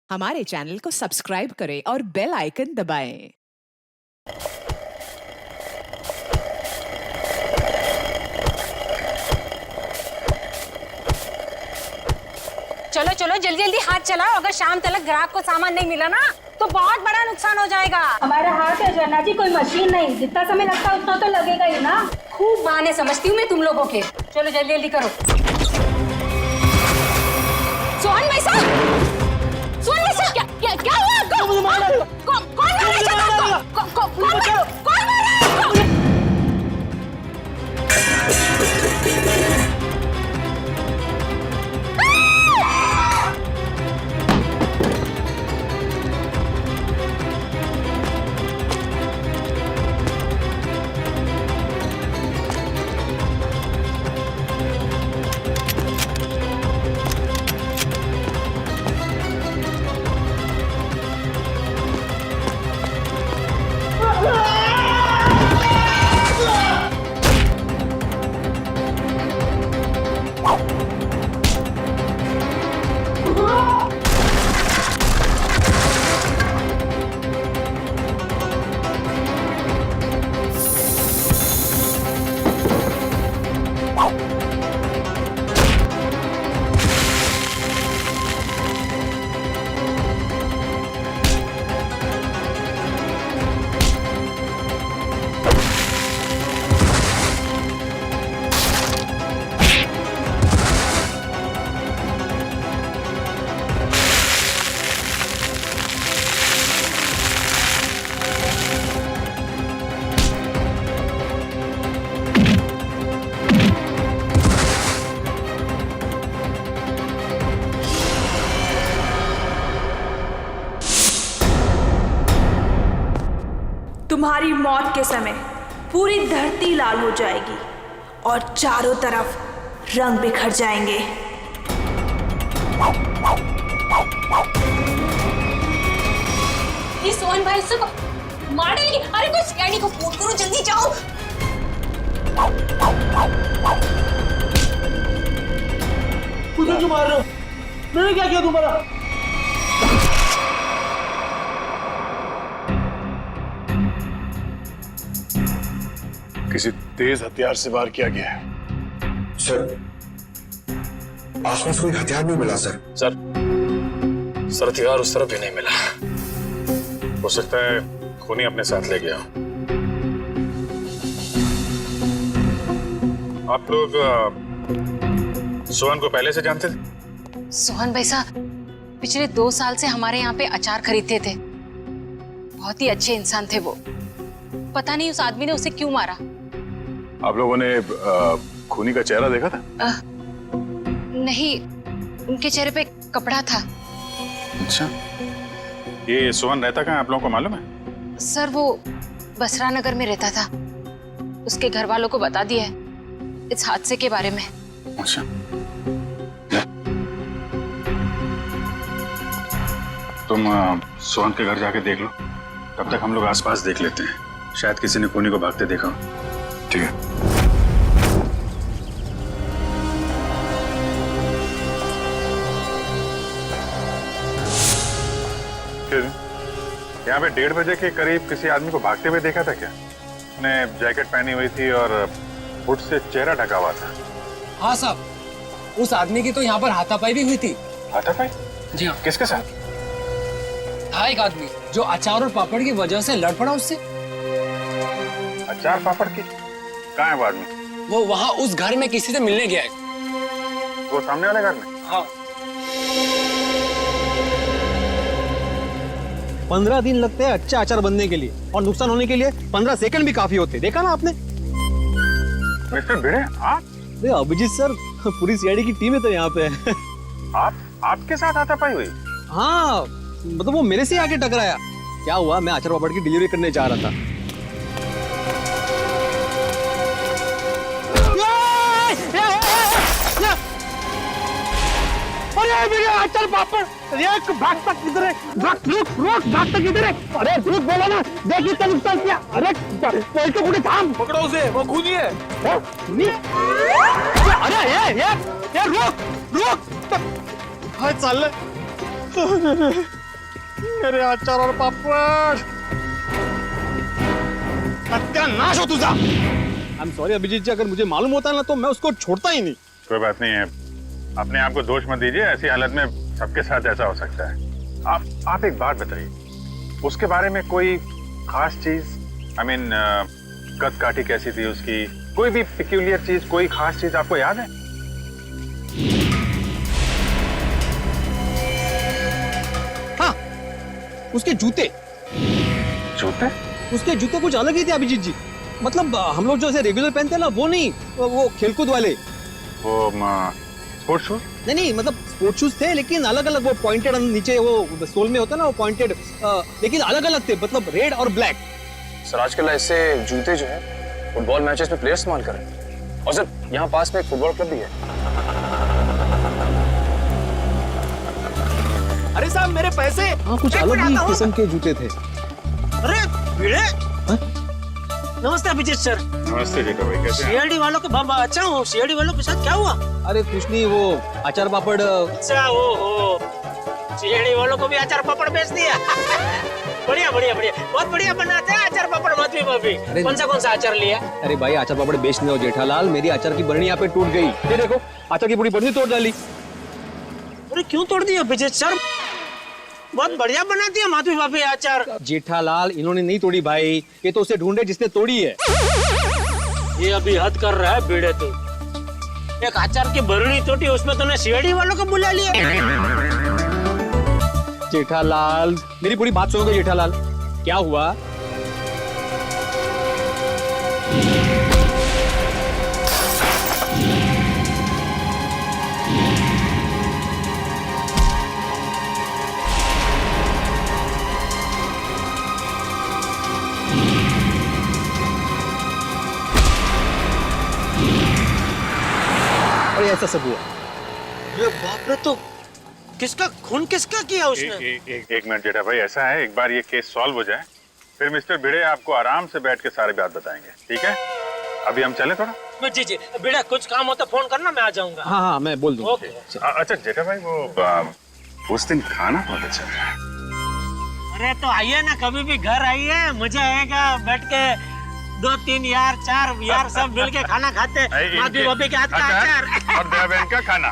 हमारे चैनल को सब्सक्राइब करें और बेल आइकन दबाएं। चलो चलो जल्दी जल्दी हाथ चलाओ। अगर शाम तक ग्राहक को सामान नहीं मिला ना तो बहुत बड़ा नुकसान हो जाएगा। हमारा हाथ है जन्ना जी, कोई मशीन नहीं। जितना समय लगता है उतना तो लगेगा ही ना। खूब बहाने समझती हूँ मैं तुम लोगों के। चलो जल्दी जल्दी करो। सोहन भाई साहब, सोहन भाई साहब, क्या हुआ आपको? कौन मारा आपको? कौन मारा आपको? तुम्हारी मौत के समय पूरी धरती लाल हो जाएगी और चारों तरफ रंग बिखर जाएंगे। ये सोहन भाई सब मार डालेंगे। अरे कोई सिक्योरिटी को फोन करो, जल्दी जाओ। मुझे क्यों मार रहे हो? मैंने क्या किया तुम्हारा? किसी तेज हथियार से वार किया गया है। सर, आसपास कोई हथियार नहीं मिला सर। सर हथियार उस तरफ भी नहीं मिला। हो सकता है खूनी अपने साथ ले गया। आप लोग सोहन को पहले से जानते थे? सोहन भाई साहब पिछले 2 साल से हमारे यहाँ पे अचार खरीदते थे। बहुत ही अच्छे इंसान थे वो। पता नहीं उस आदमी ने उसे क्यों मारा। आप लोगों ने खूनी का चेहरा देखा था? नहीं, उनके चेहरे पे कपड़ा था। अच्छा, ये सोहन रहता कहाँ आप लोगों को मालूम है? सर वो बसरा नगर में रहता था। उसके घर वालों को बता दिया है इस हादसे के बारे में। अच्छा, तुम सोहन के घर जाके देख लो। तब तक हम लोग आसपास देख लेते हैं, शायद किसी ने खूनी को भागते देखा हो। ठीक है। यहाँ पे 1:30 बजे के करीब किसी आदमी को भागते हुए देखा था क्या? उसने जैकेट पहनी हुई थी और हुड से चेहरा ढका हुआ था। हाँ साहब, उस आदमी की तो यहाँ पर हाथापाई भी हुई थी। हाथापाई? जी हाँ। किसके साथ? था एक आदमी जो अचार और पापड़ की वजह से लड़ पड़ा उससे। अचार पापड़ की? कहाँ है वो आदमी? वो वहाँ उस घर में किसी से मिलने गया है। वो सामने वाले घर में? हाँ। 15 दिन लगते हैं अच्छा अचार बनने के लिए, और नुकसान होने के लिए 15 सेकंड भी काफी होते। देखा ना आपने? मिस्टर भिड़े, आप? अरे अभिजीत सर, पूरी सीआईडी की टीम है तो यहाँ पे। आपके साथ हाथापाई हुई? हाँ, मतलब वो मेरे से आके टकराया। क्या हुआ, मैं अचार पापड़ की डिलीवरी करने जा रहा था। अरे मेरे अचार पापड़, एक भागता किधर है? रोक भागता किधर है? अरे रुक, बोला ना, देखिए क्या नुकसान किया। अरे कोई तो पूरे थाम, पकड़ो उसे, वो खूनी है। अरे ये रुक। हाँ चल, मेरे अचार और पापड़, सत्यानाश हो तुझा। आई एम सॉरी अभिजीत जी, अगर मुझे मालूम होता ना तो मैं उसको छोड़ता ही नहीं। कोई बात नहीं है, अपने आप को दोष मत दीजिए, ऐसी हालत में सबके साथ ऐसा हो सकता है। आप एक बात बताइए, उसके बारे में कोई खास चीज, आई मीन कद काठी कैसी थी उसकी, कोई भी पिक्यूलियर चीज, कोई खास चीज आपको याद है? हाँ, उसके जूते उसके जूते कुछ अलग ही थे अभिजीत जी। मतलब हम लोग जो ऐसे रेगुलर पहनते हैं ना वो नहीं, वो खेलकूद वाले, वो स्पोर्ट्स शूज? नहीं मतलब स्पोर्ट्स शूज थे लेकिन अलग अलग, वो पॉइंटेड नीचे वो सोल में होता है ना, वो पॉइंटेड, लेकिन अलग अलग थे, मतलब रेड और ब्लैक। सर आजकल ऐसे जूते जो है फुटबॉल मैचेस में प्लेयर्स इस्तेमाल कर रहे हैं। और सर यहाँ पास में एक फुटबॉल क्लब भी है। अरे साहब मेरे पैसे। हाँ, कुछ अलग ही किस्म के जूते थे। अरे भिड़े, नमस्ते अभिजीत सर। नमस्ते जेठा भाई, कैसे हैं? सीआईडी वालों के अच्छा हूँ। सीआईडी वालों के साथ क्या हुआ? अरे कुछ नहीं, वो अचार पापड़। अच्छा हो, सीआईडी वालों को भी अचार पापड़ बेच दिया। बढ़िया बढ़िया बढ़िया, बहुत बढ़िया बनाते हैं अचार पापड़ माधवी भाभी। कौन सा अचार लिया? अरे भाई अचार पापड़ बेचने हो जेठालाल, मेरी अचार की बरनी यहाँ पे टूट गई। ये देखो, अचार की पूरी बरनी तोड़ डाली। अरे क्यों तोड़ दिया अभिजीत सर? बहुत बढ़िया बनाती है माधवी भाभी अचार। जेठालाल इन्होंने नहीं तोड़ी भाई, ये तो उसे ढूंढे जिसने तोड़ी है। ये अभी हद कर रहा है भिड़े तू। एक अचार की बरनी तोड़ी, उसमें तूने सीआईडी वालों को बुला लिया। जेठालाल मेरी पूरी बात सुनोगे जेठालाल? क्या हुआ? और ऐसा सब हुआ। ये बाप रे, तो किसका खून किसका किया उसने? एक मिनट जेठा भाई, ऐसा है, एक बार ये केस सॉल्व हो जाए फिर मिस्टर भिड़े आपको आराम से बैठ के सारी बात बताएंगे, ठीक है? अभी हम चले थोड़ा। जी भिड़े, कुछ काम हो तो फोन करना, मैं आ जाऊंगा। हाँ मैं बोल दूंगा। अच्छा जेठा भाई, वो उस दिन खाना बहुत अच्छा था। अरे तो आइए ना, कभी भी घर आइए, मजा आएगा। बैठ के 2 3 यार 4 यार सब मिल के खाना खाते। माधवी भाभी के हाथ का अचार और दया बहन का खाना।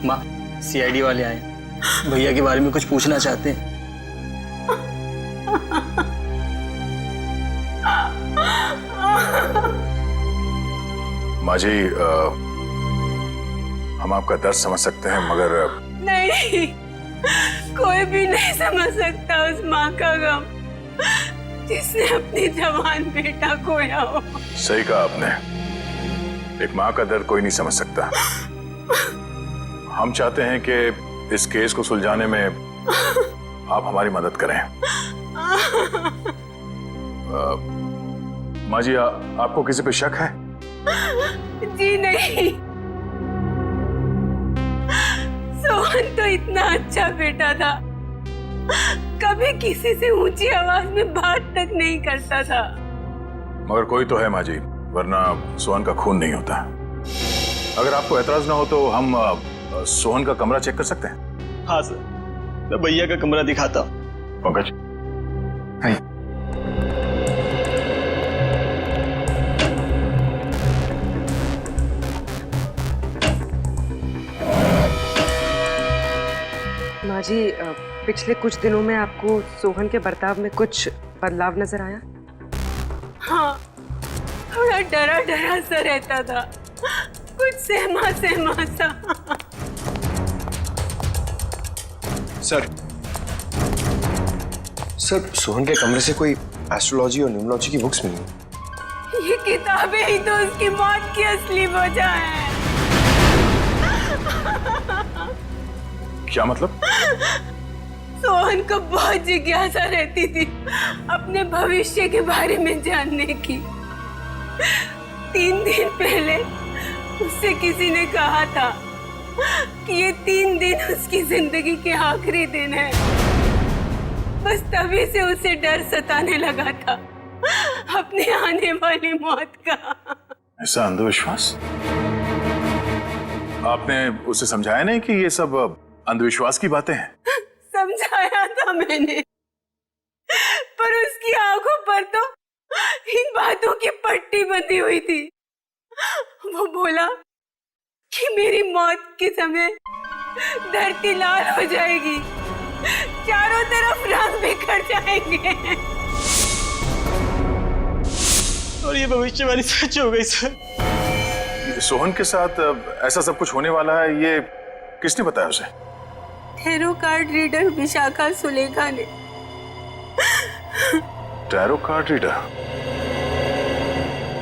माँ, सीआईडी वाले आए, भैया के बारे में कुछ पूछना चाहते हैं। माँ जी, हम आपका दर्द समझ सकते हैं, मगर नहीं, कोई भी नहीं समझ सकता उस माँ का गम जिसने अपनी जवान बेटा खोया हो। सही कहा आपने, एक माँ का दर्द कोई नहीं समझ सकता। हम चाहते हैं कि इस केस को सुलझाने में आप हमारी मदद करें। माँ जी, आपको किसी पे शक है? जी नहीं, सोहन तो इतना अच्छा बेटा था, कभी किसी से ऊंची आवाज में बात तक नहीं करता था। मगर कोई तो है माँ जी, वरना सोहन का खून नहीं होता। अगर आपको एतराज ना हो तो हम सोहन का कमरा चेक कर सकते हैं? हाँ सर, मैं भैया का कमरा दिखाता हूँ। पंकज, माँ जी, पिछले कुछ दिनों में आपको सोहन के बर्ताव में कुछ बदलाव नजर आया? हाँ, थोड़ा डरा डरा सा रहता था, कुछ सहमा सहमा सा। सर सोहन के कमरे से कोई एस्ट्रोलॉजी और न्यूमरोलॉजी की बुक्स मिली। ये किताबें ही तो उसकी मौत की असली वजह है। क्या मतलब? सोहन को बहुत जिज्ञासा रहती थी अपने भविष्य के बारे में जानने की। 3 दिन पहले उससे किसी ने कहा था कि ये 3 दिन उसकी जिंदगी के आखिरी दिन है। बस तभी से उसे डर सताने लगा था अपने आने वाली मौत का। ऐसा अंधविश्वास? आपने उसे समझाया नहीं कि ये सब अंधविश्वास की बातें हैं? समझाया था मैंने, पर उसकी आंखों पर तो इन बातों की पट्टी बंधी हुई थी। वो बोला कि मेरी मौत के समय धरती लाल हो जाएगी, चारों तरफ रंग बिखर जाएंगे। और ये भविष्यवाणी सच हो गई सर। सोहन के साथ ऐसा सब कुछ होने वाला है, ये किसने बताया उसे? Tarot card reader Vishakha Sulekha ने। Tarot card reader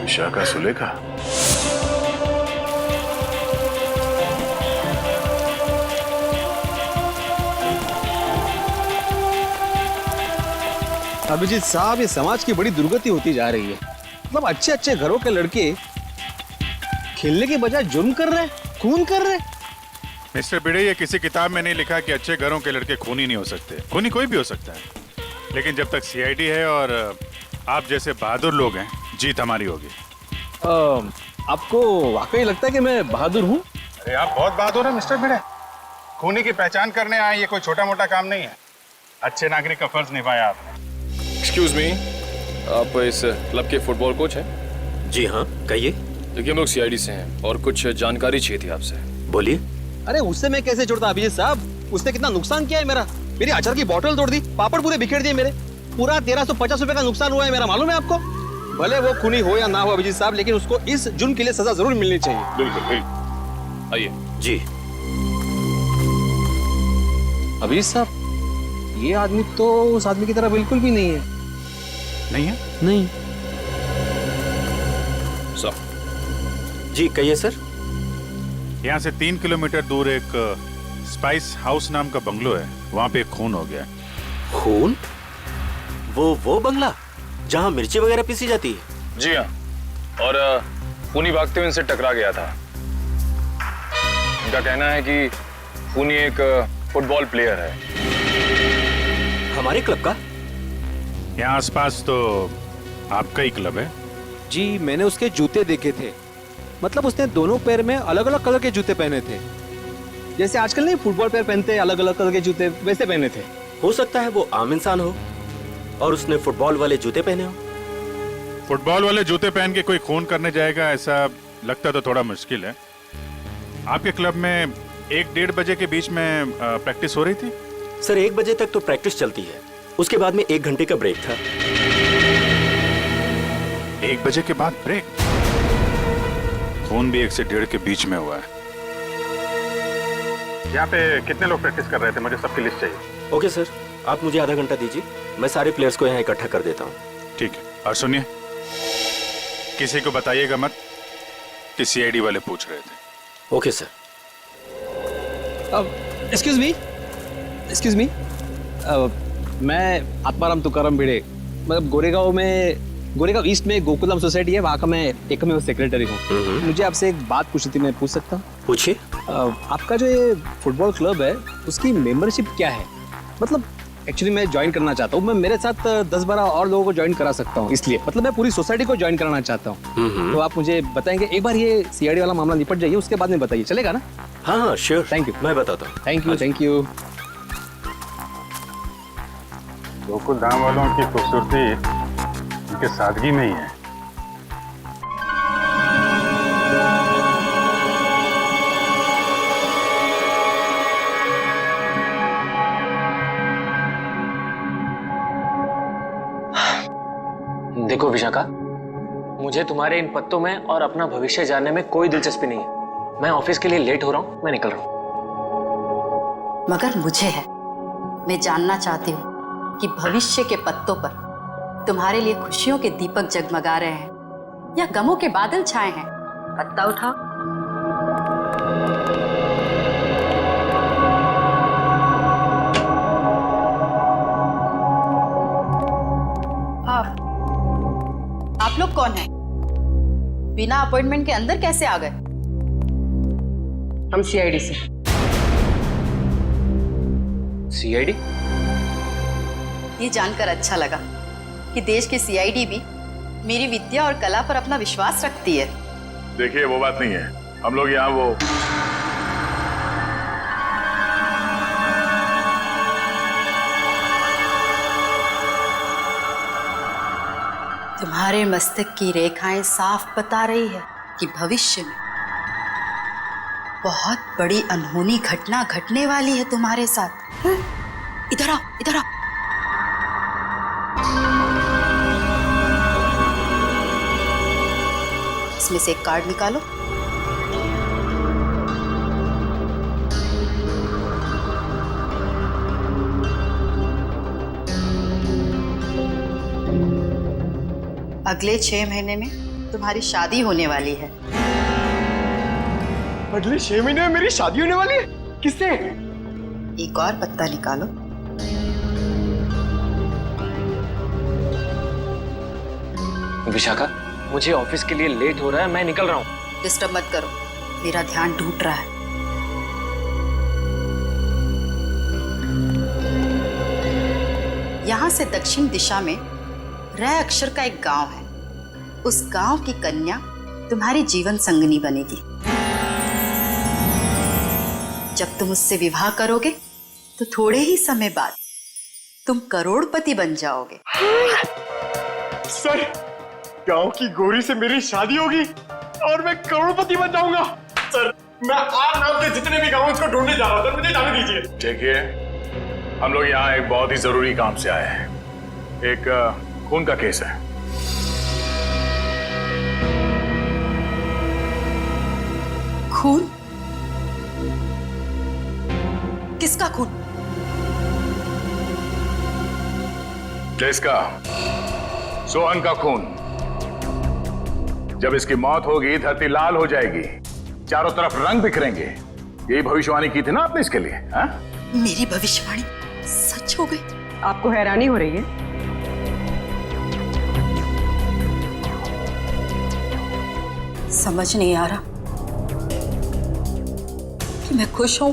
Vishakha Sulekha? Abhijeet साहब, ये समाज की बड़ी दुर्गति होती जा रही है। मतलब अच्छे अच्छे घरों के लड़के खेलने के बजाय जुर्म कर रहे हैं, खून कर रहे हैं। मिस्टर भिड़े, ये किसी किताब में नहीं लिखा कि अच्छे घरों के लड़के खूनी नहीं हो सकते। खूनी कोई भी हो सकता है, लेकिन जब तक सीआईडी है और आप जैसे बहादुर लोग हैं, जीत हमारी होगी। आपको वाकई लगता है कि मैं बहादुर हूँ? अरे आप बहुत बहादुर हैं मिस्टर भिड़े। खूनी की पहचान करने आए, ये कोई छोटा मोटा काम नहीं है। अच्छे नागरिक का फर्ज निभाया आपने। एक्सक्यूज मी, आप इस क्लब के फुटबॉल कोच हैं? जी हाँ, कहिए। देखिए, हम लोग सीआईडी से हैं और कुछ जानकारी चाहिए थी आपसे। बोलिए। अरे उससे मैं कैसे छोड़ता अभिजीत साहब, उसने कितना नुकसान किया है मेरा। मेरी अचार की बोतल तोड़ दी, पापड़ पूरे बिखेर दिए मेरे। पूरा 1350 रुपए का नुकसान हुआ है मेरा, मालूम है आपको? भले वो खूनी हो या ना हो अभिजीत साहब, लेकिन उसको इस जुर्म के लिए सजा जरूर मिलनी चाहिए। बिल्कुल बिल्कुल, आइए। जी। अभिजीत साहब, ये आदमी तो उस आदमी की तरह बिल्कुल भी नहीं है। नहीं है? नहीं। सर। जी कहिए सर। यहाँ से 3 किलोमीटर दूर एक स्पाइस हाउस नाम का बंगलो है, वहाँ पे एक खून हो गया। खून? वो बंगला जहाँ मिर्ची वगैरह पीसी जाती है? जी हाँ, और खूनी भागते हुए इनसे टकरा गया था। इनका कहना है कि खूनी एक फुटबॉल प्लेयर है। हमारे क्लब का? यहाँ आसपास तो आपका ही क्लब है। जी, मैंने उसके जूते देखे थे। मतलब उसने दोनों पैर में अलग अलग कलर के जूते पहने थे, जैसे आजकल नहीं फुटबॉल प्लेयर पहनते हैं अलग अलग कलर के जूते, वैसे पहने थे। हो सकता है वो आम इंसान हो और उसने फुटबॉल वाले जूते पहने हो। फुटबॉल वाले जूते पहन के कोई खून करने जाएगा, ऐसा लगता तो थोड़ा मुश्किल है। आपके क्लब में 1-1:30 बजे के बीच में प्रैक्टिस हो रही थी? सर 1 बजे तक तो प्रैक्टिस चलती है, उसके बाद में 1 घंटे का ब्रेक था। 1 बजे के बाद ब्रेक? खून भी 1 से 1:30 के बीच में हुआ है। यहाँ पे कितने लोग प्रैक्टिस कर रहे थे? मुझे सबकी लिस्ट चाहिए। ओके सर, आप मुझे आधा घंटा दीजिए, मैं सारे प्लेयर्स को यहाँ इकट्ठा कर देता हूँ। ठीक है, और सुनिए, किसी को बताइएगा मत कि सीआईडी वाले पूछ रहे थे। Okay sir. एक्सक्यूज मी, मैं आत्माराम तुकाराम भिड़े, मतलब गोरेगांव ईस्ट में गोकुलम सोसाइटी है, वहाँ का मैं एकमेव सेक्रेटरी हूँ। मुझे आपसे एक बात पूछनी थी, मैं पूछ सकता हूँ? पूछिए। आपका जो ये फुटबॉल क्लब है, उसकी मेंबरशिप क्या है? मतलब एक्चुअली मैं ज्वाइन करना चाहता हूँ, मैं मेरे साथ 10-12 और लोगों को ज्वाइन करा सकता हूँ, इसलिए मतलब मैं पूरी सोसाइटी को ज्वाइन कराना चाहता हूँ। तो आप मुझे बताएंगे, एक बार ये सीआईडी वाला मामला निपट जाइए, उसके बाद में बताइए, चलेगा ना? हाँ श्योर। Thank you. मैं बताता हूँ। Thank you. गोकुल धाम वालों की खूबसूरती उनके सादगी में ही है। देखो विशाखा, मुझे तुम्हारे इन पत्तों में और अपना भविष्य जानने में कोई दिलचस्पी नहीं है। मैं ऑफिस के लिए लेट हो रहा हूँ, मैं निकल रहा हूँ। मगर मुझे है, मैं जानना चाहती हूँ कि भविष्य के पत्तों पर तुम्हारे लिए खुशियों के दीपक जगमगा रहे हैं या गमों के बादल छाए हैं। पत्ता उठाओ। आप लोग कौन हैं? बिना अपॉइंटमेंट के अंदर कैसे आ गए? हम सीआईडी से। सीआईडी? ये जानकर अच्छा लगा कि देश की सीआईडी भी मेरी विद्या और कला पर अपना विश्वास रखती है। देखिए वो बात नहीं है, हम लोग यहाँ वो तुम्हारे मस्तक की रेखाएं साफ बता रही है कि भविष्य में बहुत बड़ी अनहोनी घटना घटने वाली है तुम्हारे साथ। इधर आओ, इधर आओ। इसमें से एक कार्ड निकालो। अगले 6 महीने में तुम्हारी शादी होने वाली है। अगले 6 महीने में मेरी शादी होने वाली है? किससे? एक और पत्ता निकालो। विशाखा, मुझे ऑफिस के लिए लेट हो रहा है, मैं निकल रहा हूँ। डिस्टर्ब मत करो, मेरा ध्यान टूट रहा है। यहां से दक्षिण दिशा में र अक्षर का एक गांव है। उस गांव की कन्या तुम्हारी जीवन संगनी बनेगी। जब तुम उससे विवाह करोगे तो थोड़े ही समय बाद तुम करोड़पति बन जाओगे। सर, गांव की गोरी से मेरी शादी होगी और मैं करोड़पति बन जाऊंगा। सर, मैं आप नाम के जितने भी गांव को ढूंढने जा रहा था, मुझे जाने दीजिए। देखिए, हम लोग यहाँ एक बहुत ही जरूरी काम से आए हैं। एक खून का केस है। खून? किसका खून? किसका? सोहन का खून। जब इसकी मौत होगी, धरती लाल हो जाएगी, चारों तरफ रंग बिखरेंगे। यही भविष्यवाणी की थी ना आपने इसके लिए? हा? मेरी भविष्यवाणी सच हो गई? आपको हैरानी हो रही है? समझ नहीं आ रहा कि मैं खुश हूं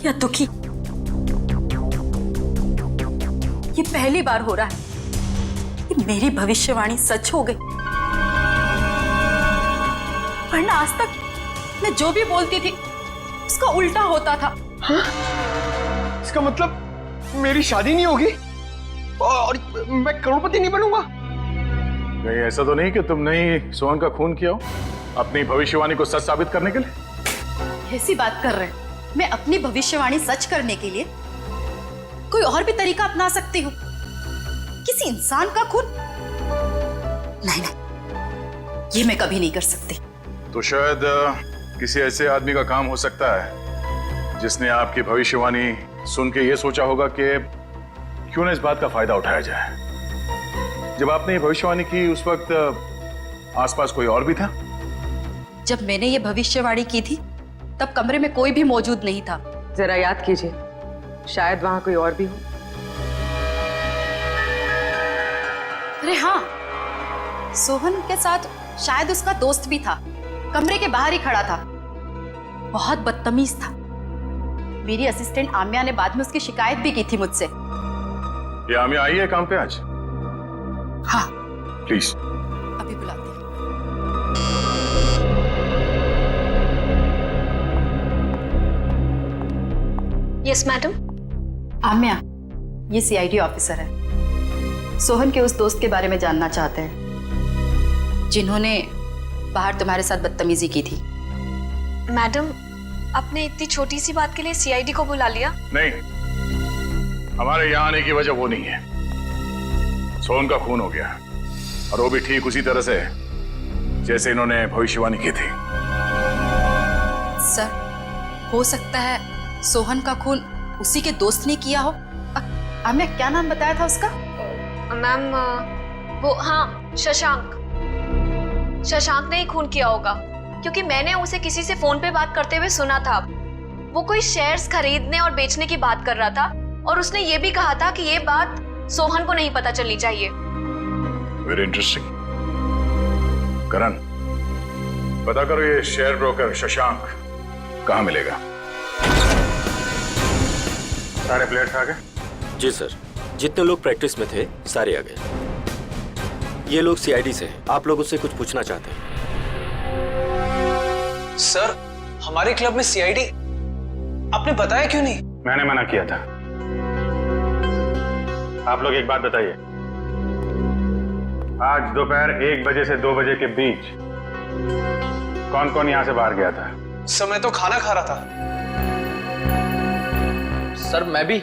या दुखी। ये पहली बार हो रहा है कि मेरी भविष्यवाणी सच हो गई, वरना आज तक मैं जो भी बोलती थी उसका उल्टा होता था। हाँ? इसका मतलब मेरी शादी नहीं होगी और मैं करोड़पति नहीं बनूंगा? नहीं, ऐसा तो नहीं कि तुमने ही सोहन का खून किया हो अपनी भविष्यवाणी को सच साबित करने के लिए? ऐसी बात कर रहे हैं? मैं अपनी भविष्यवाणी सच करने के लिए कोई और भी तरीका अपना सकती हूँ। किसी इंसान का खून? नहीं नहीं, ये मैं कभी नहीं कर सकती। तो शायद किसी ऐसे आदमी का काम हो सकता है जिसने आपकी भविष्यवाणी सुन के ये सोचा होगा कि क्यों ना इस बात का फायदा उठाया जाए। जब आपने ये भविष्यवाणी की उस वक्त आसपास कोई और भी था? जब मैंने ये भविष्यवाणी की थी तब कमरे में कोई भी मौजूद नहीं था। जरा याद कीजिए, शायद वहां कोई और भी हो। अरे हाँ, सोहन के साथ शायद उसका दोस्त भी था, कमरे के बाहर ही खड़ा था। बहुत बदतमीज था। मेरी असिस्टेंट आम्या ने बाद में उसकी शिकायत भी की थी मुझसे। ये आम्या आई है काम पे आज? हाँ, प्लीज। अभी बुलाते हैं। Yes madam. आम्या, ये सीआईडी ऑफिसर है। सोहन के उस दोस्त के बारे में जानना चाहते हैं जिन्होंने बाहर तुम्हारे साथ बदतमीजी की थी। मैडम, आपने इतनी छोटी सी बात के लिए सीआईडी को बुला लिया? नहीं, हमारे यहाँ आने की वजह वो नहीं है। सोहन का खून हो गया, और वो भी ठीक उसी तरह से जैसे इन्होंने भविष्यवाणी की थी। सर, हो सकता है सोहन का खून उसी के दोस्त ने किया हो। आम्या, क्या नाम बताया था उसका? मैम, वो हाँ, शशांक। शशांक ने ही खून किया होगा, क्योंकि मैंने उसे किसी से फोन पे बात करते हुए सुना था। वो कोई शेयर्स खरीदने और बेचने की बात कर रहा था, और उसने ये भी कहा था कि ये बात सोहन को नहीं पता चलनी चाहिए। Very interesting. करण, पता करो ये शेयर ब्रोकर शशांक कहाँ मिलेगा? सारे प्लेयर्स आ गए? जी सर, जितने लोग प्रैक्टिस में थे सारे आ गए। ये लोग सीआईडी से हैं। आप लोग उससे कुछ पूछना चाहते हैं? सर, हमारे क्लब में सीआईडी आपने बताया क्यों नहीं? मैंने मना किया था। आप लोग एक बात बताइए, आज दोपहर 1 बजे से 2 बजे के बीच कौन कौन यहां से बाहर गया था? सर, मैं तो खाना खा रहा था। सर, मैं भी।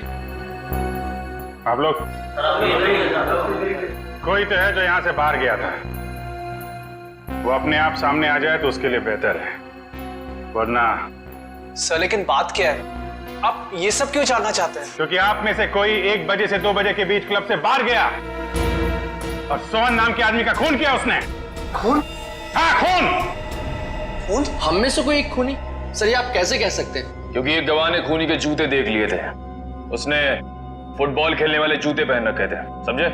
आप लोग? कोई तो है जो यहां से बाहर गया था। वो अपने आप सामने आ जाए तो उसके लिए बेहतर है, वरना। सर, लेकिन बात क्या है? आप ये सब क्यों जानना चाहते हैं? क्योंकि आप में से कोई 1 बजे से 2 बजे के बीच क्लब से बाहर गया और सोहन नाम के आदमी का खून किया उसने। खून? हाँ, खून। खून? हम में से कोई एक खूनी? सर, ये आप कैसे कह सकते हैं? क्योंकि एक गवाह ने खूनी के जूते देख लिए थे। उसने फुटबॉल खेलने वाले जूते पहन रखे थे, समझे?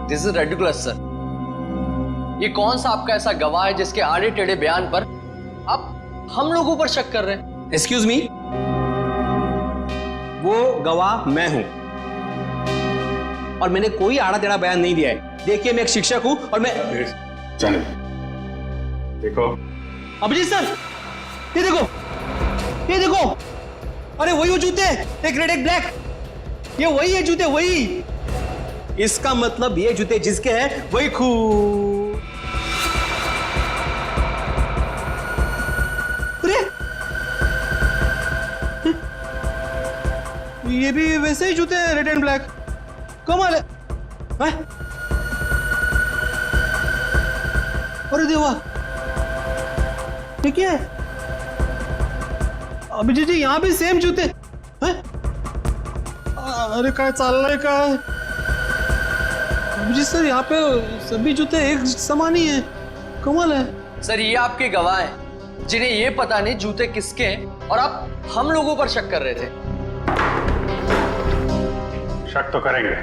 This is ridiculous sir. ये कौन सा आपका ऐसा गवाह है जिसके आड़े टेढ़े बयान पर आप हम लोगों पर शक कर रहे हैं? एक्सक्यूज मी, वो गवाह मैं हूं और मैंने कोई आड़ा टेढ़ा बयान नहीं दिया है। देखिए, मैं एक शिक्षक हूं और मैं। देखो अभिजीत सर, ये देखो, ये देखो, अरे वही वो जूते, एक रेड एक ब्लैक, ये वही है जूते, वही। इसका मतलब ये जूते जिसके हैं वही खून। अरे ये भी वैसे ही जूते हैं, रेड एंड ब्लैक। कमाल है। अरे देवा, ये क्या है? अभिजीत जी, यहाँ भी सेम जूते हैं? अरे काय चाललंय काय? अभिजीत सर, यहाँ पे सभी जूते एक समान ही हैं। कमाल है। सर, ये आपके गवाह हैं जिन्हें ये पता नहीं जूते किसके हैं और आप हम लोगों पर शक कर रहे थे। शक तो करेंगे,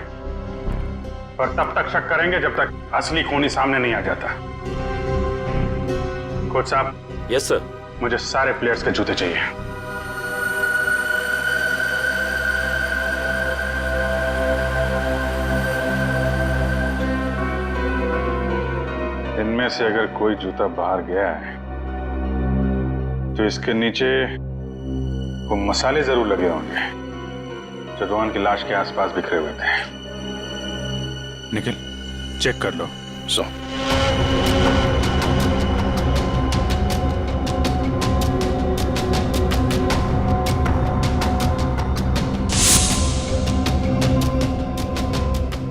पर तब तक शक करेंगे जब तक असली खूनी सामने नहीं आ जाता। कोच साहब। Yes sir. मुझे सारे प्लेयर्स के जूते चाहिए। इनमें से अगर कोई जूता बाहर गया है तो इसके नीचे वो मसाले जरूर लगे होंगे जो रोहन की लाश के आसपास बिखरे हुए थे। निखिल, चेक कर लो। सो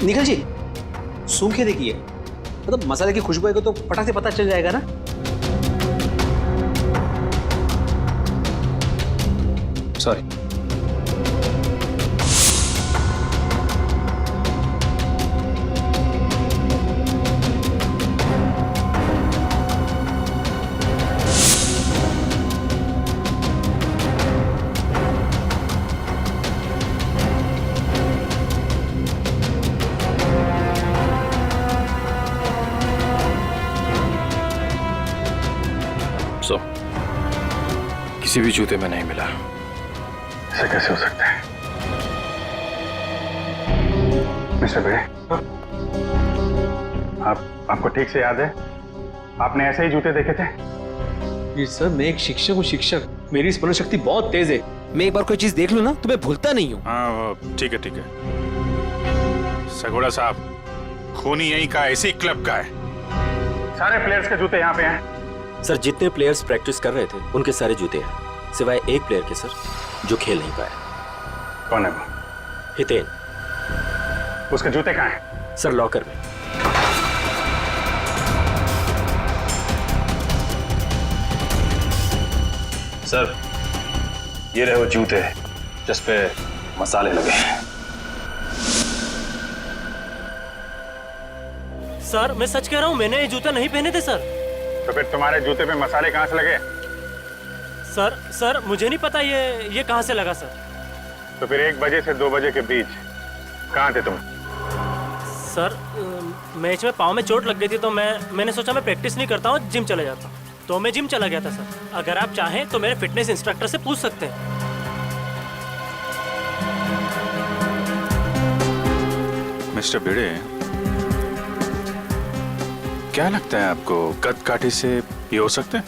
निखिल जी, सूंघ के देखिए, मतलब मसाले की खुशबू आएगी तो फटाक से पता चल जाएगा ना। सॉरी। किसी भी जूते में नहीं मिला। ऐसा कैसे हो सकता है? मिस्टर बे, आपको ठीक से याद है आपने ऐसे ही जूते देखे थे? जी सर, मैं एक शिक्षक हूँ, शिक्षक। मेरी स्मरण शक्ति बहुत तेज है। मैं एक बार कोई चीज देख लूं ना तो मैं भूलता नहीं हूँ। हाँ, ठीक है ठीक है। सगोड़ा साहब, खूनी यहीं का, इसी क्लब का है। सारे प्लेयर्स के जूते यहाँ पे हैं। सर, जितने प्लेयर्स प्रैक्टिस कर रहे थे उनके सारे जूते हैं, सिवाय एक प्लेयर के सर, जो खेल नहीं पाया। कौन है वो? हितेन। उसके जूते कहाँ हैं? सर, लॉकर में। सर, ये रहे वो जूते जिस पे मसाले लगे हैं। सर, मैं सच कह रहा हूँ, मैंने ये जूते नहीं पहने थे सर। तो फिर तुम्हारे जूते पे मसाले कहाँ से लगे? सर, मुझे नहीं पता ये कहाँ से लगा सर। तो फिर 1 बजे से 2 बजे के बीच कहाँ थे तुम? सर, मैच में पाँव में चोट लग गई थी तो मैंने सोचा मैं प्रैक्टिस नहीं करता हूँ, जिम चले जाता हूँ। तो मैं जिम चला गया था सर। अगर आप चाहें तो मेरे फिटनेस इंस्ट्रक्टर से पूछ सकते हैं। मिस्टर भिड़े, क्या लगता है आपको कद काठी से ये हो सकता है?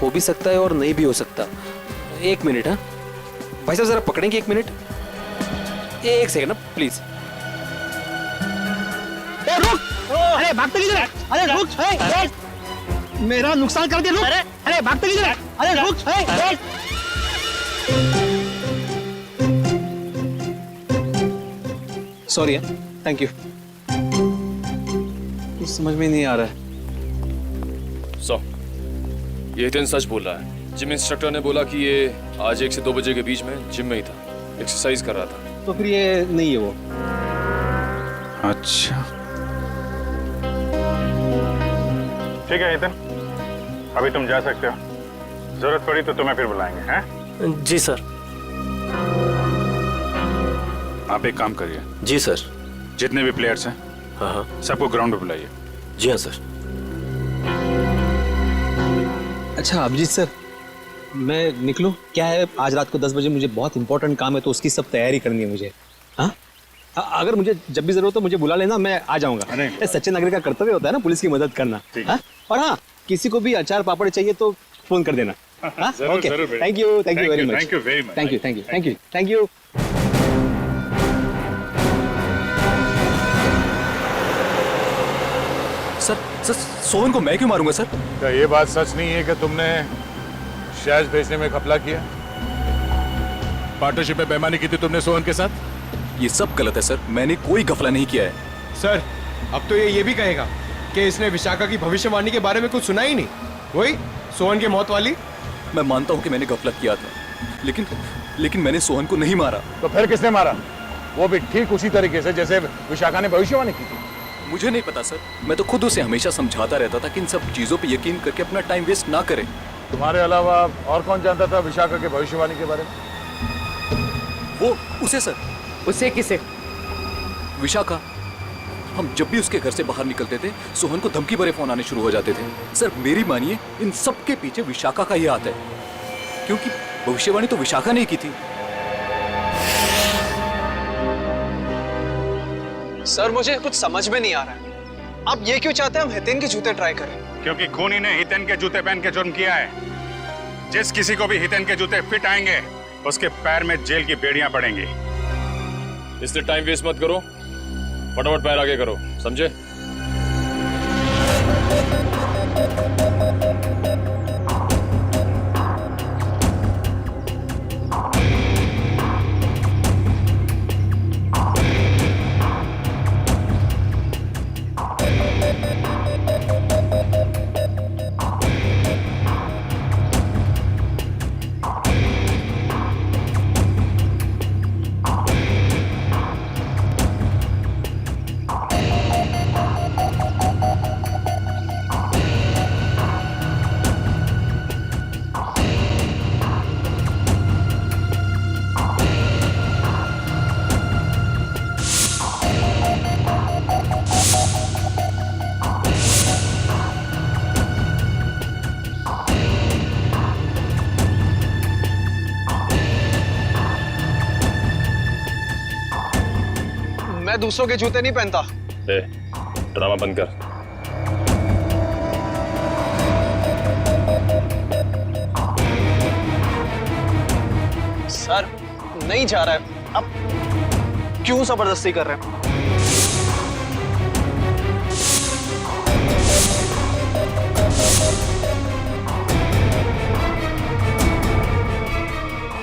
हो भी सकता है और नहीं भी हो सकता। एक मिनट। हाँ भाई साहब, जरा पकड़ेंगे? एक मिनट, एक सेकंड ना प्लीज। रुक! अरे भागते किधर है? अरे रुक! मेरा नुकसान कर दिया, रुक! अरे भागते किधर है? अरे रुक! सॉरी है, थैंक यू। कुछ समझ में नहीं आ रहा है। ये हितेन सच बोल रहा है। जिम इंस्ट्रक्टर ने बोला कि ये आज 1 से 2 बजे के बीच में जिम में ही था, एक्सरसाइज कर रहा था। तो फिर ये नहीं है वो। अच्छा, ठीक है हितेन, अभी तुम जा सकते हो। जरूरत पड़ी तो तुम्हें फिर बुलाएंगे, हैं? जी सर। आप एक काम करिए। जी सर। जितने भी प्लेयर्स हैं, हाँ, सबको ग्राउंड पे बुलाइए। जी हाँ सर। अच्छा अभिजीत सर, मैं निकलूं? क्या है, आज रात को 10 बजे मुझे बहुत इंपॉर्टेंट काम है, तो उसकी सब तैयारी करनी है मुझे। हाँ, अगर मुझे जब भी जरूरत हो मुझे बुला लेना, मैं आ जाऊंगा। सच्चे नागरिक का कर्तव्य होता है ना पुलिस की मदद करना। हाँ? और हाँ, किसी को भी अचार पापड़ चाहिए तो फोन कर देना। Okay, thank you very much. Thank you very much. Thank you. Sir Sohan को मैं क्यों मारूंगा सर? क्या ये बात सच नहीं है कि तुमने शहज भेजने में घपला किया? पार्टनरशिप में बेईमानी की थी तुमने सोहन के साथ? ये सब गलत है सर, मैंने कोई घपला नहीं किया है। सर, अब तो ये भी कहेगा कि इसने विशाखा की भविष्यवाणी के बारे में कुछ सुना ही नहीं, वही सोहन की मौत वाली। मैं मानता हूँ कि मैंने गफलत किया था, लेकिन मैंने सोहन को नहीं मारा। तो फिर किसने मारा? वो भी ठीक उसी तरीके से जैसे विशाखा ने भविष्यवाणी की थी। मुझे नहीं पता सर, मैं तो खुद उसे हमेशा समझाता रहता था कि इन सब चीजों पे यकीन करके अपना टाइम वेस्ट ना करें। तुम्हारे अलावा और कौन जानता था विशाखा के भविष्यवाणी के बारे में? वो उसे सर। उसे किसे? विशाखा। हम जब भी उसके घर से बाहर निकलते थे, सोहन को धमकी भरे फोन आने शुरू हो जाते थे। सर मेरी मानिए, इन सब के पीछे विशाखा का ही हाथ है, क्योंकि भविष्यवाणी तो विशाखा ने की थी। सर मुझे कुछ समझ में नहीं आ रहा है, आप ये क्यों चाहते हैं हम हितेन के जूते ट्राई करें? क्योंकि खूनी ने हितेन के जूते पहन के जुर्म किया है। जिस किसी को भी हितेन के जूते फिट आएंगे, उसके पैर में जेल की बेड़ियां पड़ेंगी। इसलिए टाइम वेस्ट मत करो, फटाफट पैर आगे करो, समझे? मैं दूसरों के जूते नहीं पहनता। ड्रामा बंद कर। सर नहीं जा रहा है, अब क्यों जबरदस्ती कर रहे हैं?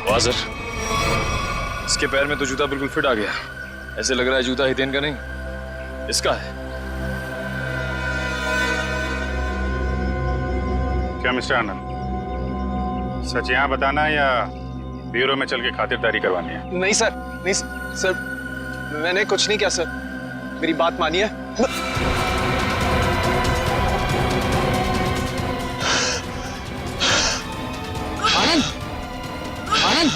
वाज़र, इसके पैर में तो जूता बिल्कुल फिट आ गया। ऐसे लग रहा है जूता हितेन का नहीं, इसका है। क्या मिस्टर आनंद, सच यहाँ बताना या ब्यूरो में चल के खातिरदारी करवानी है? नहीं सर, नहीं सर, मैंने कुछ नहीं किया सर, मेरी बात मानिए। आनंद, आनंद,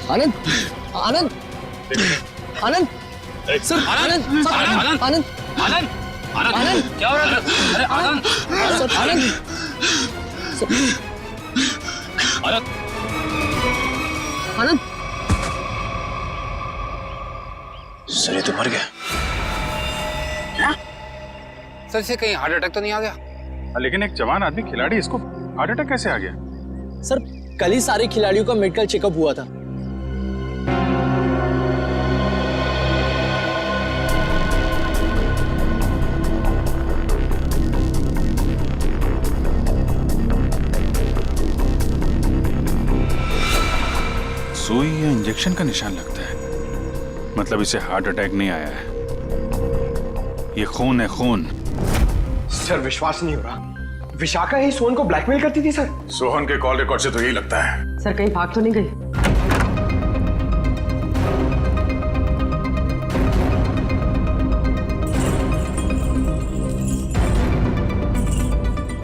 आनंद, आनंद, आनंद, सर, आनंद, आनंद, आनंद, आनंद क्या हो रहा है? अरे आनंद आनंद आनंद आनंद सर ये तो मर गया। सर इसे कहीं हार्ट अटैक तो नहीं आ गया? लेकिन एक जवान आदमी खिलाड़ी, इसको हार्ट अटैक कैसे आ गया? सर कल ही सारे खिलाड़ियों का मेडिकल चेकअप हुआ था। सुई या इंजेक्शन का निशान लगता है, मतलब इसे हार्ट अटैक नहीं आया है, ये खून है खून। सर विश्वास नहीं हो रहा, विशाखा ही सोहन को ब्लैकमेल करती थी सर। सोहन के कॉल रिकॉर्ड से तो यही लगता है। सर कहीं भाग तो नहीं गई?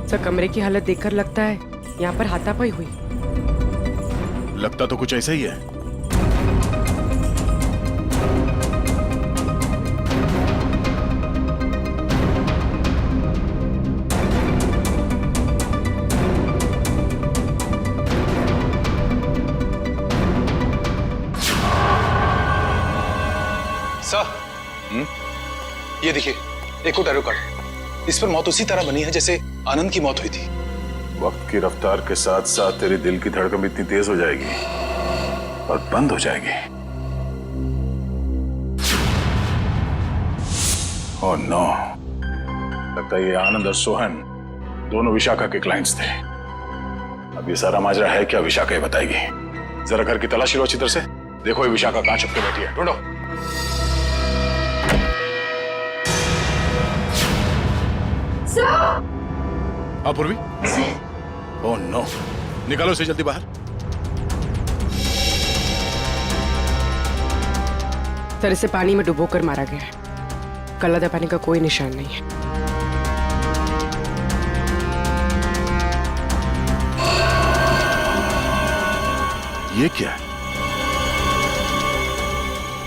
सर कमरे की हालत देखकर लगता है यहाँ पर हाथापाई हुई। लगता तो कुछ ऐसा ही है। सर ये देखिए एक और टैरो कार्ड, इस पर मौत उसी तरह बनी है जैसे आनंद की मौत हुई थी। वक्त की रफ्तार के साथ साथ तेरे दिल की धड़कन इतनी तेज हो जाएगी और बंद हो जाएगी। ओह नो, लगता है ये आनंद और सोहन दोनों विशाखा के क्लाइंट्स थे। अब ये सारा माजरा है क्या, विशाखा ही बताएगी। जरा घर की तलाशी लो अच्छी तरह से, देखो ये विशाखा कहां छुप के बैठी है, ढूंढो। पूर्वी, ओह नो, निकालो इसे जल्दी बाहर। सर इसे पानी में डुबोकर मारा गया है, गला दबाने का कोई निशान नहीं है। ये क्या है?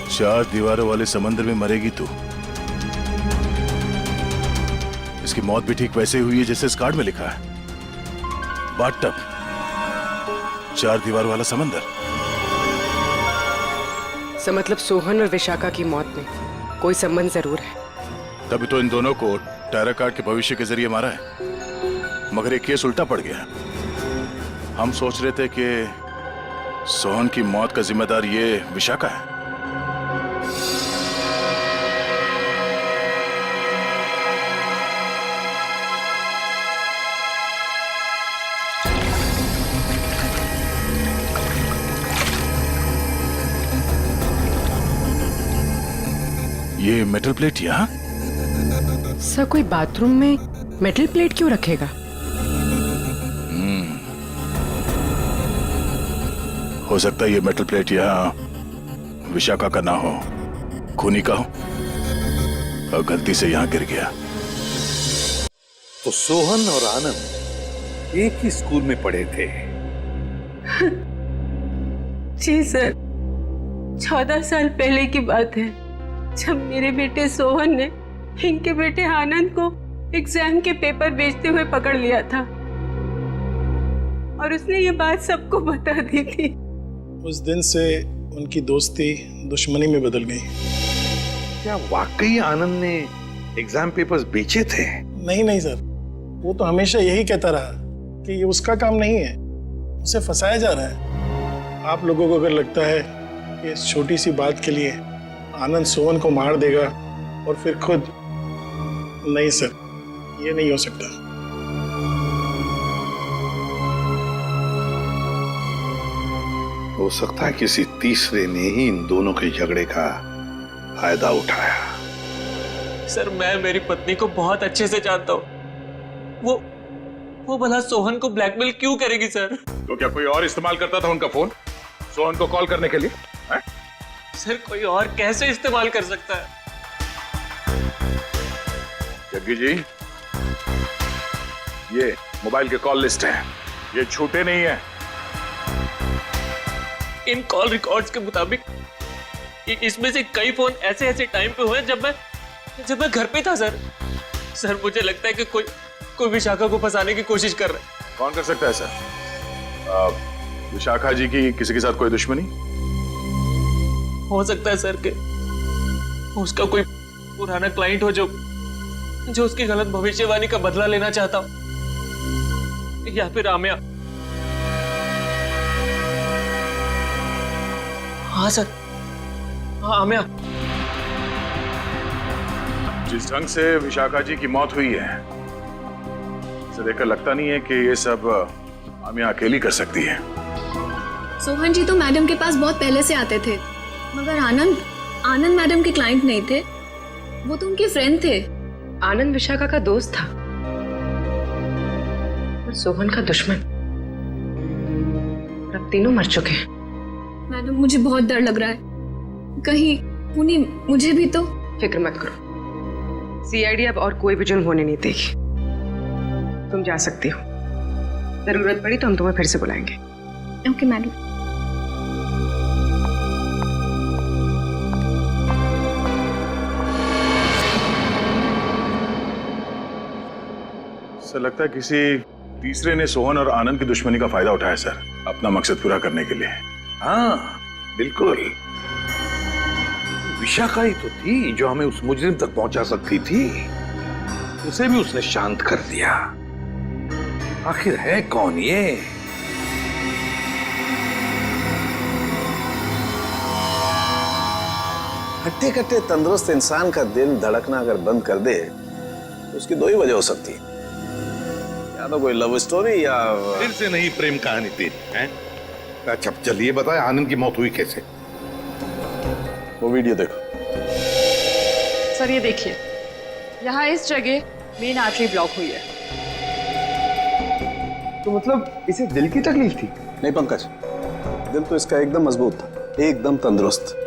4 दीवारों वाले समंदर में मरेगी तू। इसकी मौत भी ठीक वैसे ही हुई है जैसे इस कार्ड में लिखा है, बाथटब, 4 दीवार वाला समंदर। सर मतलब सोहन और विशाखा की मौत में कोई संबंध जरूर है। तभी तो इन दोनों को टैरो कार्ड के भविष्य के जरिए मारा है, मगर ये केस उल्टा पड़ गया। हम सोच रहे थे कि सोहन की मौत का जिम्मेदार ये विशाखा है। ये मेटल प्लेट यहाँ? सर कोई बाथरूम में मेटल प्लेट क्यों रखेगा? हो सकता है ये मेटल प्लेट यहाँ विशाखा का ना हो, खूनी का हो और गलती से यहाँ गिर गया। तो सोहन और आनंद एक ही स्कूल में पढ़े थे? जी सर, 14 साल पहले की बात है, जब मेरे बेटे सोहन ने इनके बेटे आनंद को एग्जाम के पेपर बेचते हुए पकड़ लिया था और उसने ये बात सबको बता दी थी। उस दिन से उनकी दोस्ती दुश्मनी में बदल गई। क्या वाकई आनंद ने एग्जाम पेपर्स बेचे थे? नहीं नहीं सर, वो तो हमेशा यही कहता रहा कि ये उसका काम नहीं है, उसे फंसाया जा रहा है। आप लोगों को अगर लगता है कि इस छोटी सी बात के लिए आनंद सोहन को मार देगा और फिर खुद, नहीं सर, ये नहीं हो सकता। हो सकता है किसी तीसरे ने ही इन दोनों के झगड़े का फायदा उठाया। सर मैं मेरी पत्नी को बहुत अच्छे से जानता हूँ, वो भला सोहन को ब्लैकमेल क्यों करेगी सर? तो क्या कोई और इस्तेमाल करता था उनका फोन सोहन को कॉल करने के लिए? है? सर कोई और कैसे इस्तेमाल कर सकता है? जग्गी जी, ये मोबाइल के कॉल लिस्ट है, ये झूठे नहीं है। इन कॉल रिकॉर्ड्स के मुताबिक इसमें से कई फोन ऐसे टाइम पे हुए जब मैं घर पे था सर। सर मुझे लगता है कि कोई विशाखा को फंसाने की कोशिश कर रहा है। कौन कर सकता है सर? विशाखा जी की किसी के साथ कोई दुश्मनी? हो सकता है सर के उसका कोई पुराना क्लाइंट हो जो उसकी गलत भविष्यवाणी का बदला लेना चाहता हो, या फिर आम्या। हाँ सर, हाँ आम्या। जिस ढंग से विशाखा जी की मौत हुई है, इसे देखकर लगता नहीं है कि ये सब आम्या अकेली कर सकती है। सोहन जी तो मैडम के पास बहुत पहले से आते थे, मगर आनंद मैडम के क्लाइंट नहीं थे, वो तो उनके फ्रेंड थे। आनंद विशाखा का दोस्त था, पर सोहन का दुश्मन। अब तीनों मर चुके हैं। मैडम मुझे बहुत डर लग रहा है, कहीं पुनी मुझे भी तो। फिक्र मत करो, सीआईडी अब और कोई भी जुर्म होने नहीं देगी। तुम जा सकती हो, जरूरत पड़ी तो हम तुम्हें फिर से बुलाएंगे। Okay madam. सर लगता है किसी तीसरे ने सोहन और आनंद की दुश्मनी का फायदा उठाया सर, अपना मकसद पूरा करने के लिए। हाँ बिल्कुल, विशाखा ही तो थी जो हमें उस मुजरिम तक पहुंचा सकती थी। उसे भी उसने शांत कर दिया। आखिर है कौन ये? हट्टे कट्टे तंदुरुस्त इंसान का दिल धड़कना अगर बंद कर दे तो उसकी दो ही वजह हो सकती है, या तो कोई लव स्टोरी या फिर से नहीं प्रेम कहानी तेरी है। अच्छा चलिए बताए, आनंद की मौत हुई कैसे? वो वीडियो देखो। सर ये देखिए, यहाँ इस जगह मेन आर्टरी ब्लॉक हुई है। तो मतलब इसे दिल की तकलीफ थी? नहीं पंकज, दिल तो इसका एकदम मजबूत था, एकदम तंदुरुस्त।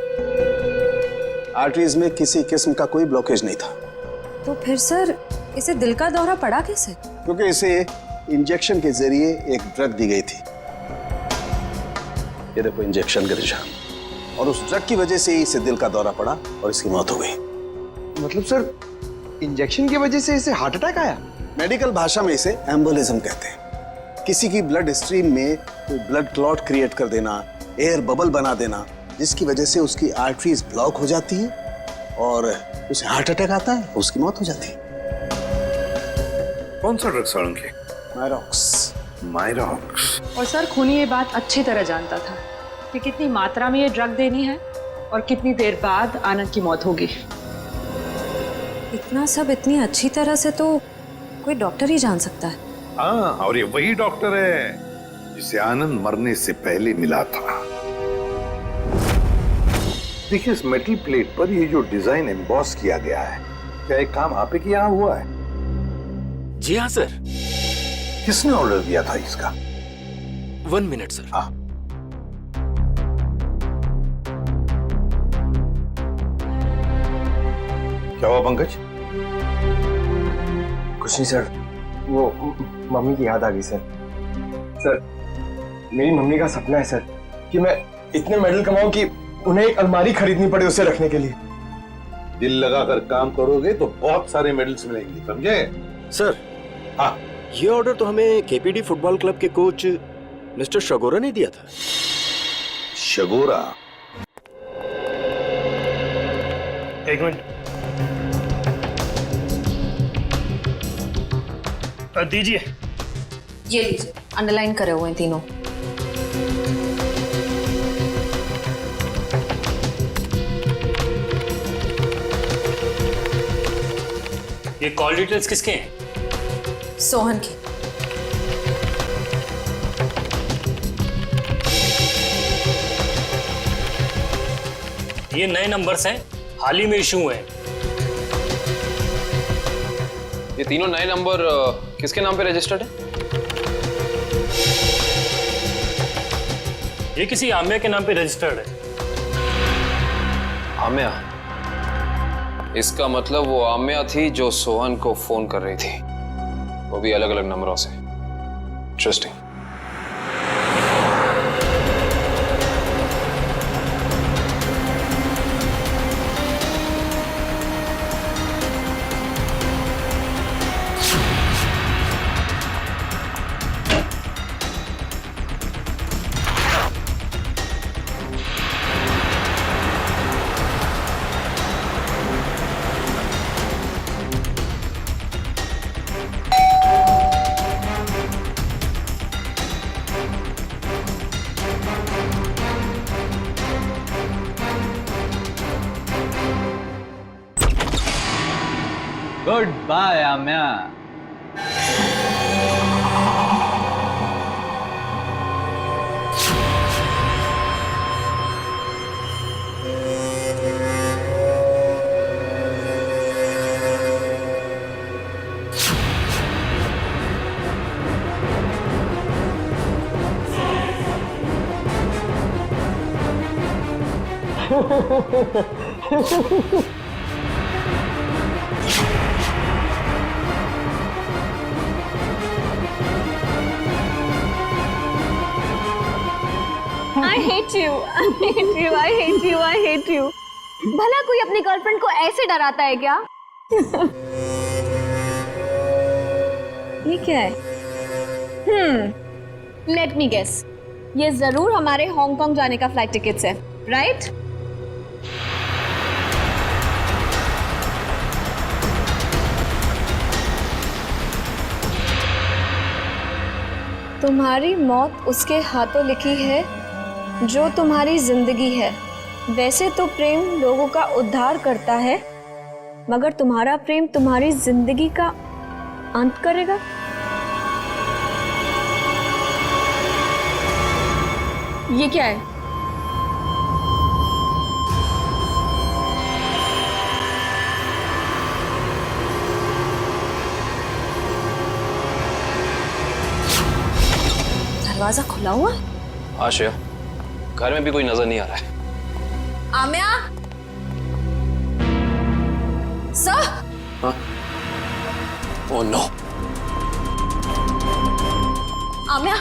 आर्टरीज में किसी किस्म का कोई ब्लॉकेज नहीं था। तो फिर सर इसे दिल का दौरा पड़ा कैसे? क्योंकि इसे इंजेक्शन के जरिए एक ड्रग दी गई थी। ये देखो इंजेक्शन का निशान, और उस ड्रग की वजह से ही इसे दिल का दौरा पड़ा और इसकी मौत हो गई। मतलब सर इंजेक्शन की वजह से इसे हार्ट अटैक आया? मेडिकल भाषा में इसे एम्बोलिज्म कहते हैं। किसी की ब्लड स्ट्रीम में कोई ब्लड क्लॉट क्रिएट कर देना, एयर बबल बना देना, जिसकी वजह से उसकी आर्टरीज ब्लॉक हो जाती है और उसे हार्ट अटैक आता है, उसकी मौत हो जाती है। कौन सा ड्रग सड़ेंगे? मायरॉक्स। मायरॉक्स। और सर खूनी ये बात अच्छी तरह जानता था कि कितनी मात्रा में ये ड्रग देनी है और कितनी देर बाद आनंद की मौत होगी। इतना सब इतनी अच्छी तरह से तो कोई डॉक्टर ही जान सकता है। हाँ, और ये वही डॉक्टर है जिसे आनंद मरने से पहले मिला था। देखिए इस मेटल प्लेट पर ये जो डिजाइन एम्बॉस किया गया है, क्या एक काम आप ही के यहाँ हुआ है? जी हाँ सर। किसने ऑर्डर दिया था इसका? 1 मिनट सर। हाँ। क्या हुआ पंकज? कुछ नहीं सर, वो मम्मी की याद आ गई सर। सर मेरी मम्मी का सपना है सर कि मैं इतने मेडल कमाऊं कि उन्हें एक अलमारी खरीदनी पड़े उसे रखने के लिए। दिल लगाकर काम करोगे तो बहुत सारे मेडल्स मिलेंगे, समझे? सर हाँ, ये ऑर्डर तो हमें केपीडी फुटबॉल क्लब के कोच मिस्टर शगोरा ने दिया था। शगोरा? एक मिनट दीजिए। ये लीजिए, अंडरलाइन करे हुए हैं तीनों। ये कॉल डिटेल्स किसके हैं? सोहन की। ये नए नंबर्स हैं, हाल ही में इशू हुए हैं। ये तीनों नए नंबर किसके नाम पे रजिस्टर्ड है? ये किसी आम्या के नाम पे रजिस्टर्ड है। आम्या? इसका मतलब वो आम्या थी जो सोहन को फोन कर रही थी, वो भी अलग अलग नंबरों से। Interesting. Bye Amya. I hate you. I hate you. I hate you. I hate you. भला कोई अपनी गर्लफ्रेंड को ऐसे डराता है क्या? ये क्या है? Let me guess. ये जरूर हमारे हांगकांग जाने का फ्लाइट टिकट्स है, राइट? तुम्हारी मौत उसके हाथों लिखी है जो तुम्हारी जिंदगी है। वैसे तो प्रेम लोगों का उद्धार करता है, मगर तुम्हारा प्रेम तुम्हारी जिंदगी का अंत करेगा। ये क्या है? दरवाजा खुला हुआ? हाँ श्रेया, घर में भी कोई नजर नहीं आ रहा है। आम्या? सर? हाँ? Oh no. आम्या?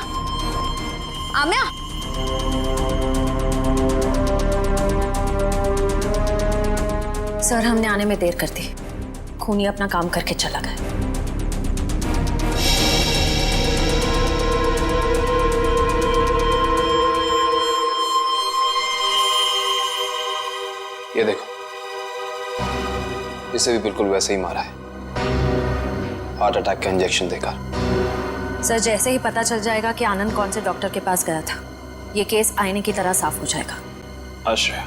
आम्या? सर, हमने आने में देर कर दी। खूनी अपना काम करके चला गया। ये देखो, इसे भी बिल्कुल वैसे ही मारा है, हार्ट अटैक का इंजेक्शन देकर। सर, जैसे ही पता चल जाएगा कि आनंद कौन से डॉक्टर के पास गया था, ये केस आईने की तरह साफ हो जाएगा। अच्छा।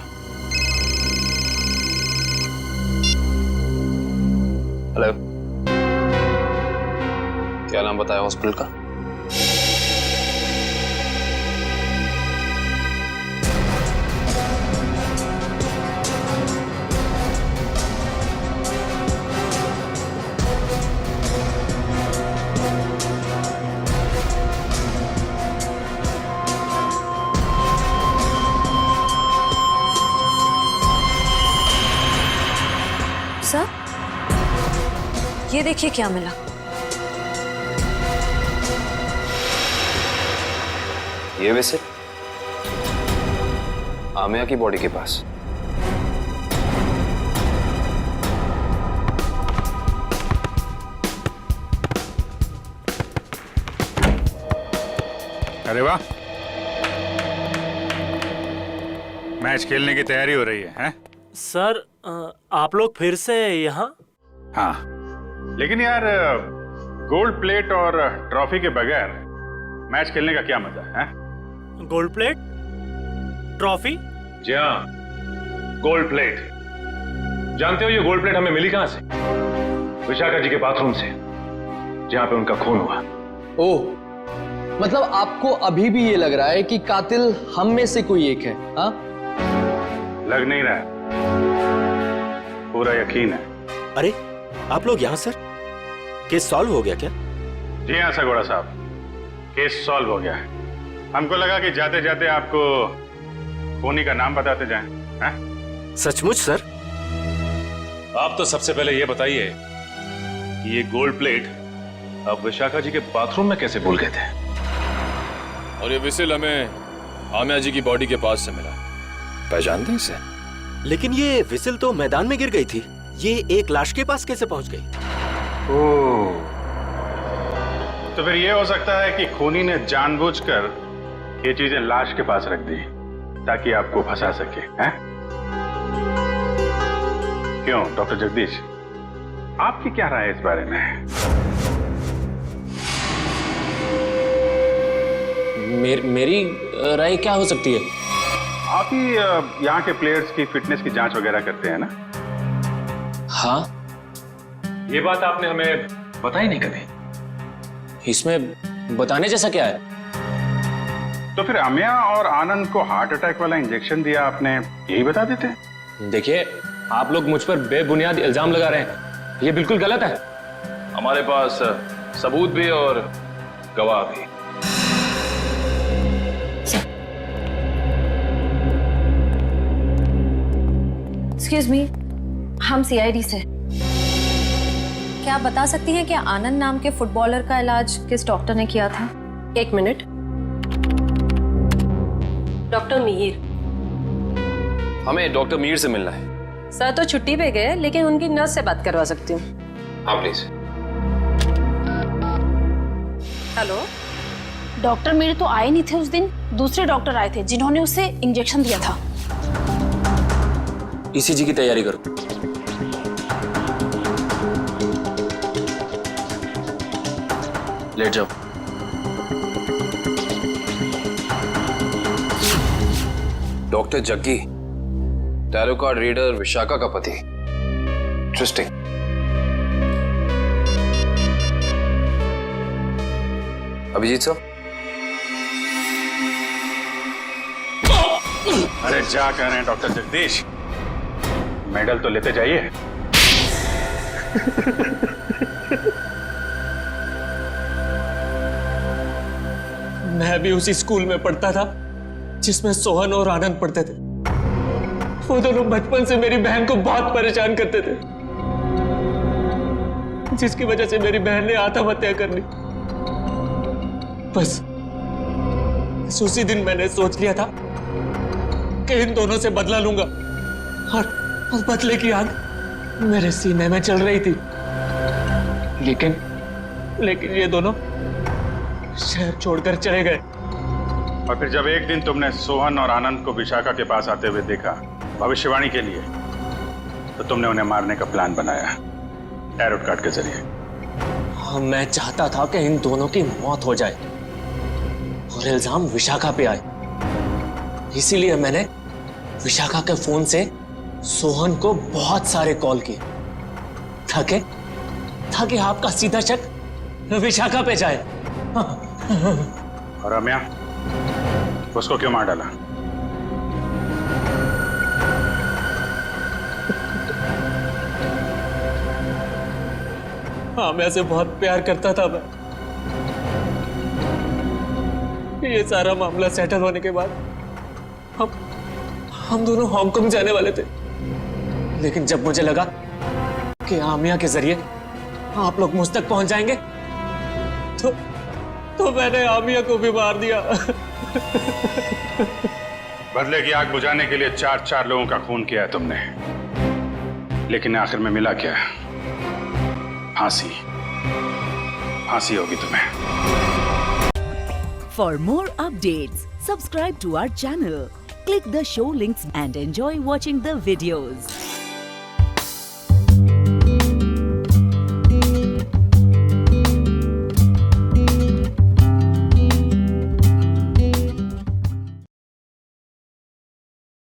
हेलो, क्या नाम बताया हॉस्पिटल का? सर, ये देखिए क्या मिला। ये विसिल आमिया की बॉडी के पास। अरे वाह, मैच खेलने की तैयारी हो रही है, हैं? सर, आप लोग फिर से यहाँ? हाँ, लेकिन यार गोल्ड प्लेट और ट्रॉफी के बगैर मैच खेलने का क्या मजा है? Gold plate, trophy? जी हाँ, गोल्ड प्लेट। जानते हो ये गोल्ड प्लेट हमें मिली कहां से? विशाखा जी के बाथरूम से, जहां पे उनका खून हुआ। ओह, मतलब आपको अभी भी ये लग रहा है कि कातिल हम में से कोई एक है? हाँ, लग नहीं रहा है, पूरा यकीन है। अरे आप लोग यहाँ सर, केस सॉल्व हो गया क्या? जी हाँ सगोड़ा साहब, केस सॉल्व हो गया है। हमको लगा कि जाते जाते आपको खूनी का नाम बताते जाएं, हैं? सचमुच सर? आप तो सबसे पहले ये बताइए कि ये गोल्ड प्लेट आप विशाखा जी के बाथरूम में कैसे भूल गए थे? और ये विसिल हमें आमिया जी की बॉडी के पास से मिला। पहचानते हैं इसे? लेकिन ये विसिल तो मैदान में गिर गई थी, ये एक लाश के पास कैसे पहुंच गई? ओह, तो फिर ये हो सकता है कि खूनी ने जानबूझकर ये चीजें लाश के पास रख दी ताकि आपको फंसा सके, हैं? क्यों डॉक्टर जगदीश, आपकी क्या राय है इस बारे में? मेरी राय क्या हो सकती है? आप ही यहाँ के प्लेयर्स की फिटनेस की जांच वगैरह करते हैं ना? हाँ, ये बात आपने हमें बताई नहीं कभी। इसमें बताने जैसा क्या है? तो फिर अमिया और आनंद को हार्ट अटैक वाला इंजेक्शन दिया आपने, यही बता देते? देखिए, आप लोग मुझ पर बेबुनियाद इल्जाम लगा रहे हैं, ये बिल्कुल गलत है। हमारे पास सबूत भी और गवाह भी। एक्सक्यूज मी, हम सीआईडी से। क्या आप बता सकती हैं कि आनंद नाम के फुटबॉलर का इलाज किस डॉक्टर ने किया था? एक मिनट। डॉक्टर मीर। हमें डॉक्टर मीर से मिलना है। सर तो छुट्टी पे गए, लेकिन उनकी नर्स से बात करवा सकती हूँ। हाँ प्लीज। हेलो। डॉक्टर मीर तो आए नहीं थे उस दिन, दूसरे डॉक्टर आए थे जिन्होंने उसे इंजेक्शन दिया था। ईसीजी की तैयारी करो। लेट जाओ। Doctor Jaggi, tarot card reader Vishakha का पति। इंटरेस्टिंग। अभिजीत साहब। अरे क्या कह रहे हैं डॉक्टर जगदीश, मेडल तो लेते जाइए। मैं भी उसी स्कूल में पढ़ता था जिसमें सोहन और आनंद पढ़ते थे। वो दोनों बचपन से मेरी बहन को बहुत परेशान करते थे, जिसकी वजह से मेरी बहन ने आत्महत्या कर ली। बस उसी दिन मैंने सोच लिया था कि इन दोनों से बदला लूंगा, और बदले की आग मेरे सीने में चल रही थी। लेकिन ये दोनों शहर छोड़कर चले गए। और फिर जब एक दिन तुमने सोहन और आनंद को विशाखा के पास आते हुए देखा भविष्यवाणी के लिए, तो तुमने उन्हें मारने का प्लान बनाया टैरोट कार्ड के जरिए। हाँ, मैं चाहता था कि इन दोनों की मौत हो जाए और इल्जाम विशाखा पे आए। इसीलिए मैंने विशाखा के फोन से सोहन को बहुत सारे कॉल किए ताकि आपका सीधा शक विशाखा पे जाए। और रम्या, उसको क्यों मार डाला? हाँ, मैं से बहुत प्यार करता था मैं। ये सारा मामला सेटल होने के बाद हम दोनों हांगकांग जाने वाले थे, लेकिन जब मुझे लगा कि आमिया के जरिए आप लोग मुझ तक पहुंच जाएंगे, तो मैंने आमिया को भी मार दिया। बदले की आग बुझाने के लिए 4 लोगों का खून किया है तुमने, लेकिन आखिर में मिला क्या? फांसी। फांसी होगी तुम्हें। For more updates, subscribe to our channel, click the show links and enjoy watching the videos.